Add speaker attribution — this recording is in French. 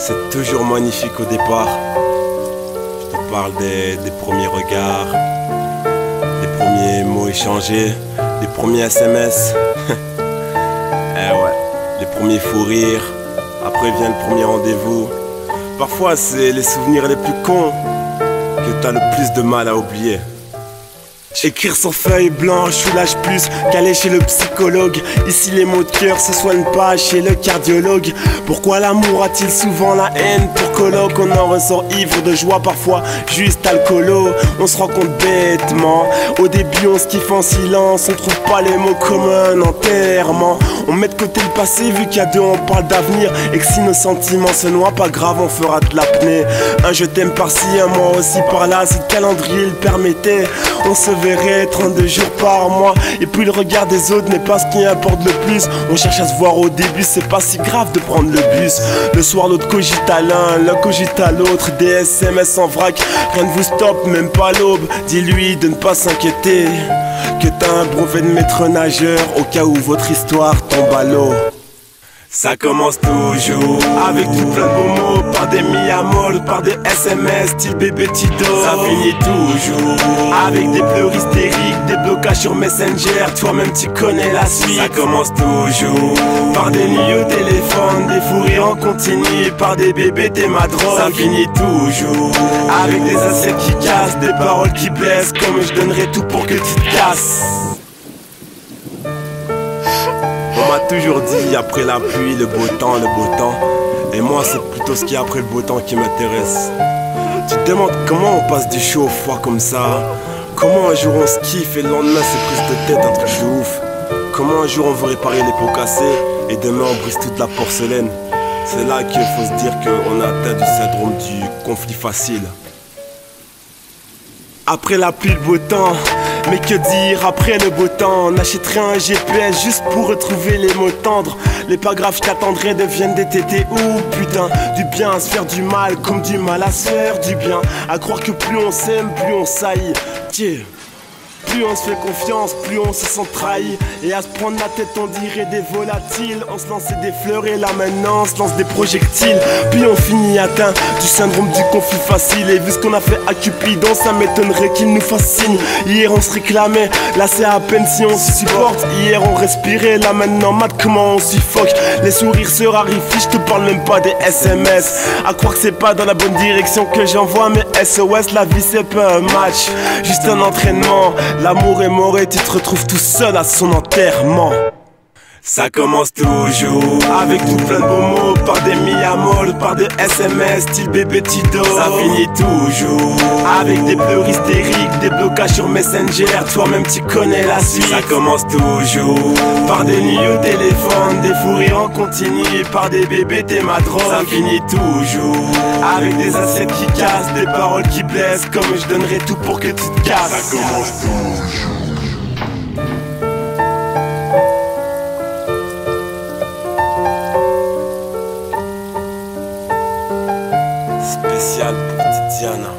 Speaker 1: C'est toujours magnifique au départ. Je te parle des premiers regards, des premiers mots échangés, des premiers SMS. Eh ouais, les premiers fous rires. Après vient le premier rendez-vous. Parfois c'est les souvenirs les plus cons que t'as le plus de mal à oublier. Écrire sur feuille blanche, soulage plus qu'aller chez le psychologue. Ici les mots de cœur se soignent pas chez le cardiologue. Pourquoi l'amour a-t-il souvent la haine pour colloque? On en ressort ivre de joie, parfois juste alcoolo. On se rend compte bêtement, au début on se kiffe en silence. On trouve pas les mots communs, enterrement. On met de côté le passé vu qu'à deux on parle d'avenir. Et que si nos sentiments se noient, pas grave, on fera de l'apnée. Un je t'aime par-ci, un moi aussi par-là. Si le calendrier le permettait, on se verrait 32 jours par mois. Et puis le regard des autres n'est pas ce qui importe le plus. On cherche à se voir au début, c'est pas si grave de prendre le bus. Le soir l'autre cogite à l'un, l'un cogite à l'autre. Des SMS en vrac, rien ne vous stoppe, même pas l'aube. Dis-lui de ne pas s'inquiéter, que t'as un brevet de maître nageur au cas où votre histoire tombe à l'eau. Ça commence toujours avec tout plein de beaux mots, par des mi-amol, par des SMS, style bébé Tito. Ça finit toujours avec des pleurs hystériques, des blocages sur Messenger, toi-même tu connais la suite. Ça commence toujours par des nuits au téléphone, des fous rires en continu, par des bébés, des madrones. Ça finit toujours avec des assiettes qui cassent, des paroles qui blessent, comme je donnerais tout pour que tu te casses. On m'a toujours dit après la pluie, le beau temps, le beau temps. Et moi c'est plutôt ce qui est après le beau temps qui m'intéresse. Tu te demandes comment on passe du chaud au froid comme ça. Comment un jour on se kiffe et le lendemain c'est prise de tête, un truc de ouf. Comment un jour on veut réparer les pots cassés et demain on brise toute la porcelaine. C'est là qu'il faut se dire qu'on a atteint du syndrome du conflit facile. Après la pluie, le beau temps. Mais que dire après le beau temps? On achèterait un GPS juste pour retrouver les mots tendres. Les pas graves je t'attendrai deviennent des tétés ou putain. Du bien à se faire du mal comme du mal à se faire du bien. À croire que plus on s'aime, plus on saillit. Tiens. Plus on se fait confiance, plus on se sent trahi. Et à se prendre la tête on dirait des volatiles. On se lançait des fleurs et là maintenant on se lance des projectiles. Puis on finit atteint du syndrome du conflit facile. Et vu ce qu'on a fait à Cupidon, ça m'étonnerait qu'il nous fasse signe. Hier on se réclamait, là c'est à peine si on se supporte. Hier on respirait, là maintenant mat comment on suffoque. Les sourires se raréfient, je te parle même pas des SMS. À croire que c'est pas dans la bonne direction que j'envoie mes SOS. La vie c'est pas un match, juste un entraînement. L'amour est mort et tu te retrouves tout seul à son enterrement. Ça commence toujours avec tout plein de beaux mots, par des mi-amol, par des SMS, style bébé Tito. Ça finit toujours avec des pleurs hystériques, des blocages sur Messenger, toi-même tu connais la suite. Ça commence toujours par des nuits au téléphone, des fous rires en continu, par des bébés, des madrones. Ça finit toujours avec des assiettes qui cassent, des paroles qui blessent, comme je donnerais tout pour que tu te casses. Ça commence toujours. Spécial pour Tiziana.